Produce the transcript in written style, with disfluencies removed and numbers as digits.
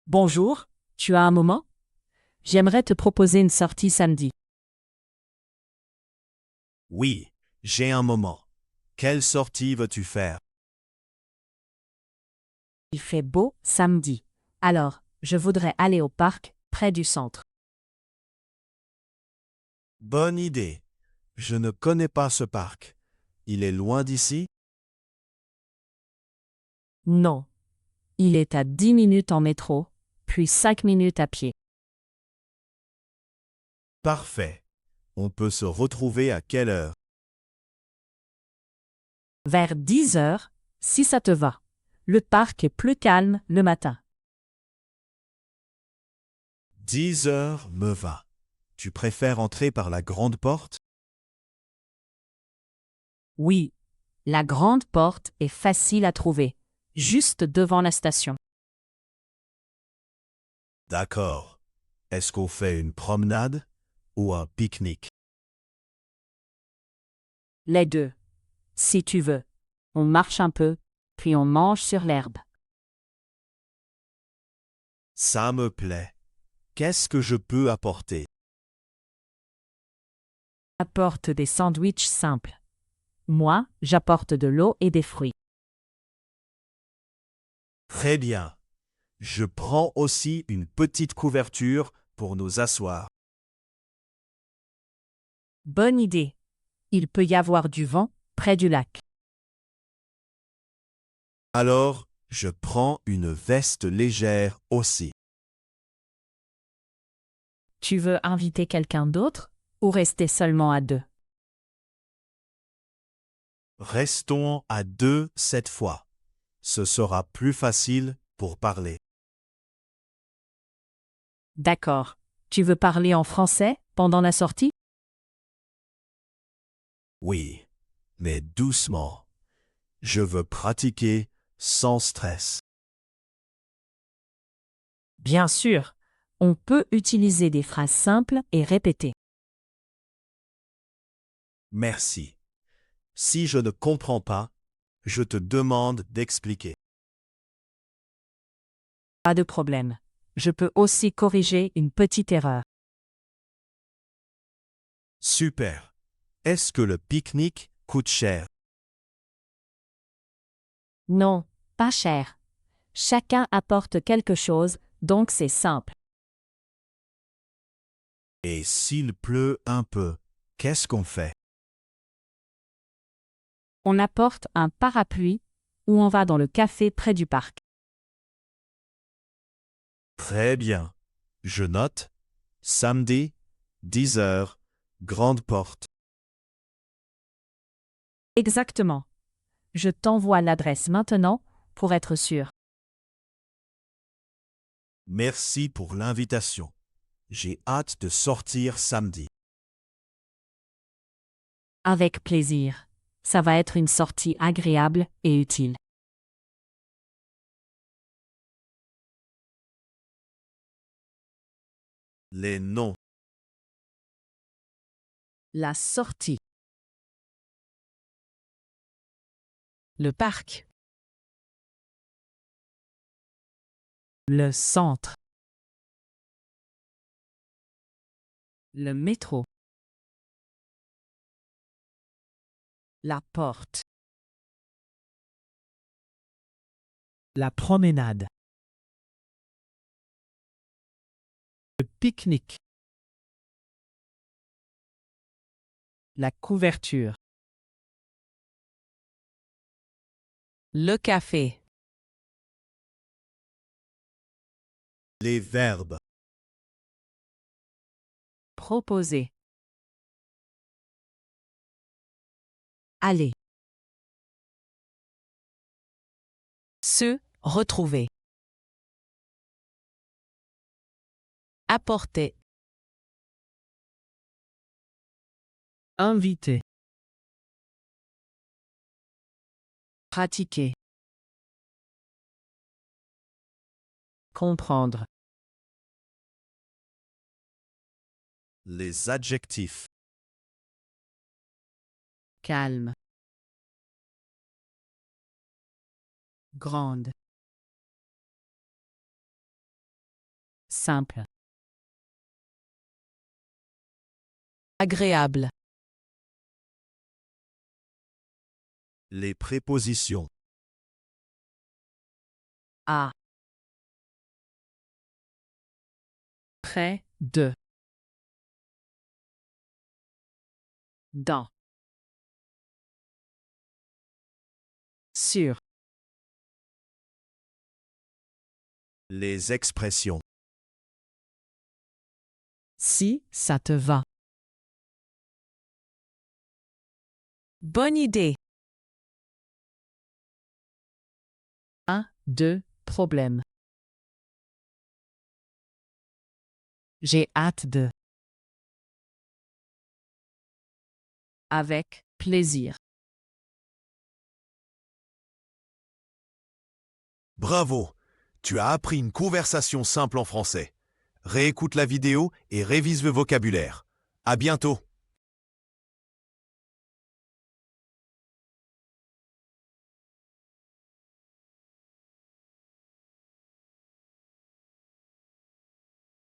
Bonjour, tu as un moment? J'aimerais te proposer une sortie samedi. Oui, j'ai un moment. Quelle sortie veux-tu faire? Il fait beau samedi. Alors, je voudrais aller au parc, près du centre. Bonne idée. Je ne connais pas ce parc. Il est loin d'ici? Non. Il est à 10 minutes en métro, puis 5 minutes à pied. Parfait. On peut se retrouver à quelle heure? Vers 10 heures, si ça te va. Le parc est plus calme le matin. 10 heures me va. Tu préfères entrer par la grande porte? Oui, la grande porte est facile à trouver, juste devant la station. D'accord. Est-ce qu'on fait une promenade ou un pique-nique? Les deux, si tu veux. On marche un peu, puis on mange sur l'herbe. Ça me plaît. Qu'est-ce que je peux apporter? Apporte des sandwichs simples. Moi, j'apporte de l'eau et des fruits. Très bien. Je prends aussi une petite couverture pour nous asseoir. Bonne idée. Il peut y avoir du vent près du lac. Alors, je prends une veste légère aussi. Tu veux inviter quelqu'un d'autre ou rester seulement à deux? Restons à deux cette fois. Ce sera plus facile pour parler. D'accord. Tu veux parler en français pendant la sortie? Oui, mais doucement. Je veux pratiquer sans stress. Bien sûr. On peut utiliser des phrases simples et répéter. Merci. Si je ne comprends pas, je te demande d'expliquer. Pas de problème. Je peux aussi corriger une petite erreur. Super. Est-ce que le pique-nique coûte cher? Non, pas cher. Chacun apporte quelque chose, donc c'est simple. Et s'il pleut un peu, qu'est-ce qu'on fait? On apporte un parapluie ou on va dans le café près du parc. Très bien. Je note. Samedi, 10 heures, grande porte. Exactement. Je t'envoie l'adresse maintenant pour être sûr. Merci pour l'invitation. J'ai hâte de sortir samedi. Avec plaisir. Ça va être une sortie agréable et utile. Les noms. La sortie. Le parc. Le centre. Le métro. La porte. La promenade. Le pique-nique. La couverture. Le café. Les verbes. Proposer. Aller. Se retrouver. Apporter. Inviter. Pratiquer. Comprendre. Les adjectifs. Calme. Grande. simple. Agréable. Les prépositions. À. Près de. Dans. Sur. Les expressions. Si ça te va. Bonne idée. 1, 2, problème. J'ai hâte de. Avec plaisir. Bravo! Tu as appris une conversation simple en français. Réécoute la vidéo et révise le vocabulaire. À bientôt!